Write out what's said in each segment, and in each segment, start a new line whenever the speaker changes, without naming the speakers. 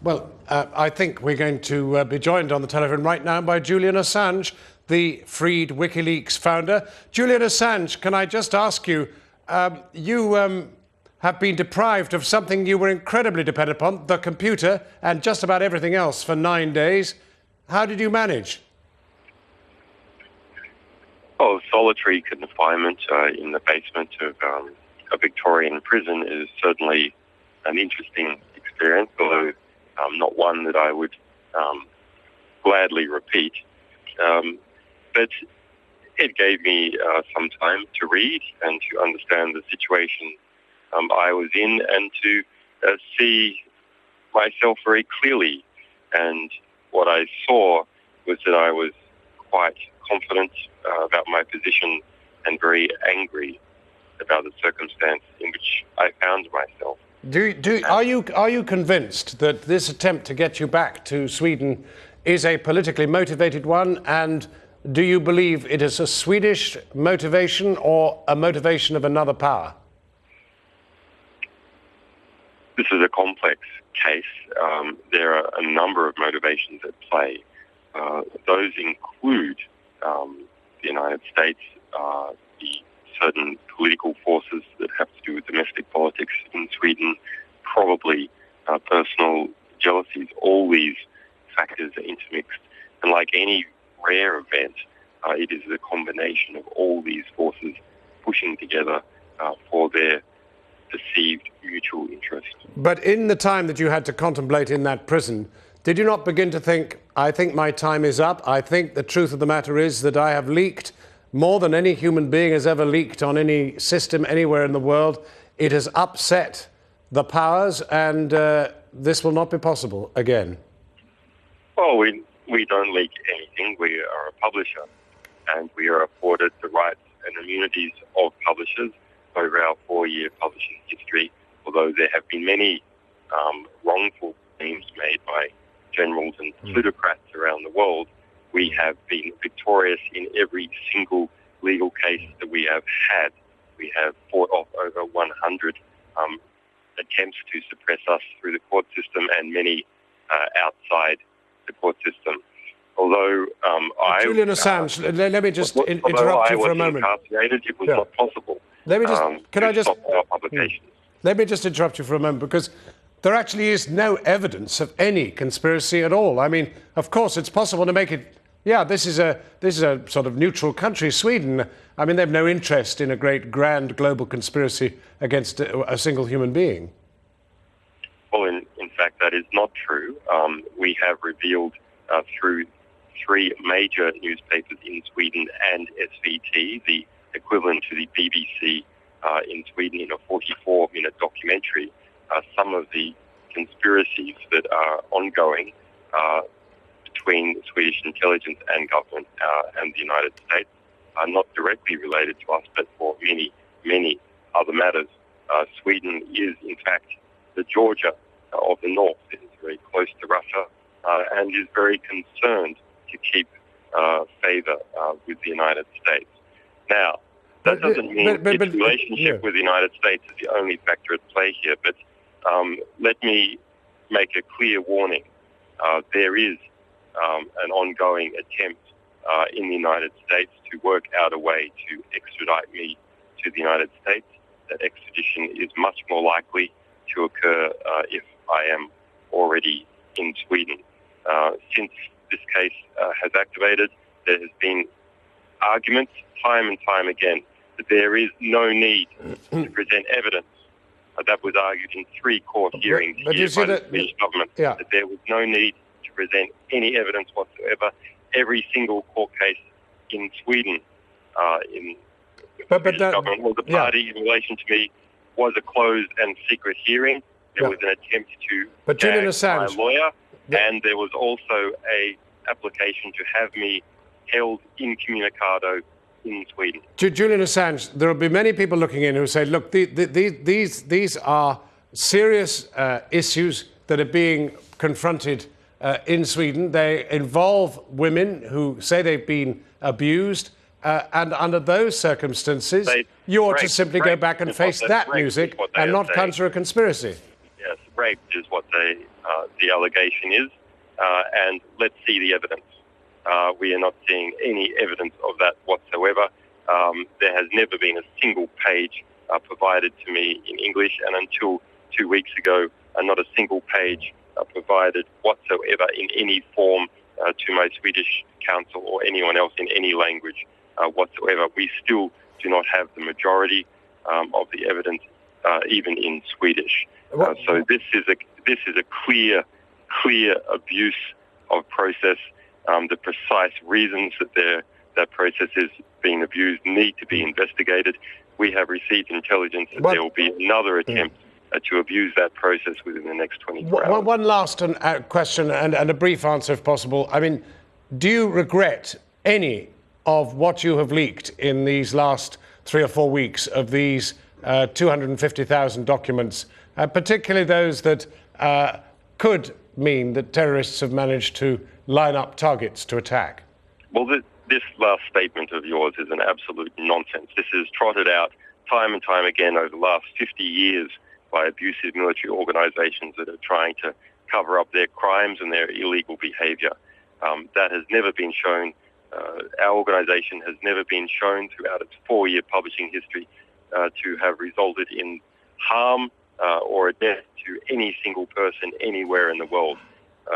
Well, I think we're going to be joined on the telephone right now by Julian Assange, the freed Wikileaks founder. Julian Assange, can I just ask you, you have been deprived of something you were incredibly dependent upon, the computer, and just about everything else for 9 days. How did you manage?
Oh, solitary confinement in the basement of a Victorian prison is certainly an interesting experience, although not one that I would gladly repeat. But it gave me some time to read and to understand the situation I was in and to see myself very clearly. And what I saw was that I was quite confident about my position and very angry about the circumstance in which I found myself.
Are you convinced that this attempt to get you back to Sweden is a politically motivated one, and do you believe it is a Swedish motivation or a motivation of another power?
This is a complex case. There are a number of motivations at play. Those include the United States, the certain political forces that have to do with domestic politics in Sweden, probably personal jealousies. All these factors are intermixed. And like any rare event, it is the combination of all these forces pushing together for their perceived mutual interest.
But in the time that you had to contemplate in that prison, did you not begin to think, I think my time is up? I think the truth of the matter is that I have leaked more than any human being has ever leaked on any system anywhere in the world. It has upset the powers, and this will not be possible again.
Well, we don't leak anything. We are a publisher, and we are afforded the rights and immunities of publishers over our 4-year publishing history, although there have been many wrongful claims made by generals and plutocrats around the world. We have been victorious in every single legal case that we have had. We have fought off over 100 attempts to suppress us through the court system and many outside the court system. Although
Julian Assange, let me just interrupt you for a moment.
Incarcerated, it was not possible.
Let me just, let me just interrupt you for a moment, because there actually is no evidence of any conspiracy at all. I mean, of course, it's possible to make it. Yeah, this is a sort of neutral country, Sweden. I mean, they have no interest in a great, grand global conspiracy against a single human being.
Well, in fact, that is not true. We have revealed through 3 major newspapers in Sweden and SVT, the equivalent to the BBC in Sweden, in a 44-minute documentary, some of the conspiracies that are ongoing between Swedish intelligence and government and the United States are not directly related to us, but for many, many other matters. Sweden is, in fact, the Georgia of the North. It is very close to Russia and is very concerned to keep favor with the United States. Now, that doesn't mean its relationship with the United States is the only factor at play here, but let me make a clear warning. There is an ongoing attempt in the United States to work out a way to extradite me to the United States. That extradition is much more likely to occur if I am already in Sweden. Since this case has activated, there has been arguments time and time again that there is no need to present evidence. That was argued in 3 court hearings here by the Swedish government, that there was no need to present any evidence whatsoever. Every single court case in Sweden in the Swedish government was a party in relation to me was a closed and secret hearing. There was an attempt to gag my lawyer, and there was also a application to have me held incommunicado in Sweden.
Julian Assange, there will be many people looking in who say, look, these are serious issues that are being confronted in Sweden. They involve women who say they've been abused, and under those circumstances, you ought to simply go back and face that music and not conjure a conspiracy.
Yes, raped is what the allegation is, and let's see the evidence. We are not seeing any evidence of that whatsoever. There has never been a single page provided to me in English, and until 2 weeks ago, not a single page provided whatsoever in any form to my Swedish counsel or anyone else in any language whatsoever. We still do not have the majority of the evidence, even in Swedish. So this is a clear abuse of process. The precise reasons that process is being abused need to be investigated. We have received intelligence that there will be another attempt to abuse that process within the next 24 hours.
One last question and a brief answer if possible. I mean, do you regret any of what you have leaked in these last 3 or 4 weeks of these 250,000 documents, particularly those that could mean that terrorists have managed to line up targets to attack?
Well, this last statement of yours is an absolute nonsense. This is trotted out time and time again over the last 50 years by abusive military organisations that are trying to cover up their crimes and their illegal behaviour. That has never been shown. Our organisation has never been shown throughout its 4-year publishing history to have resulted in harm or a death to any single person anywhere in the world.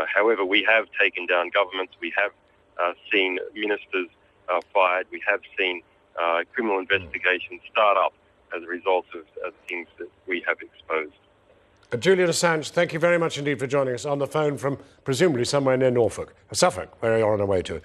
However, we have taken down governments. We have seen ministers fired. We have seen criminal investigations start up as a result of things that we have exposed.
Julian Assange, thank you very much indeed for joining us on the phone from presumably somewhere near Suffolk, where you're on our way to.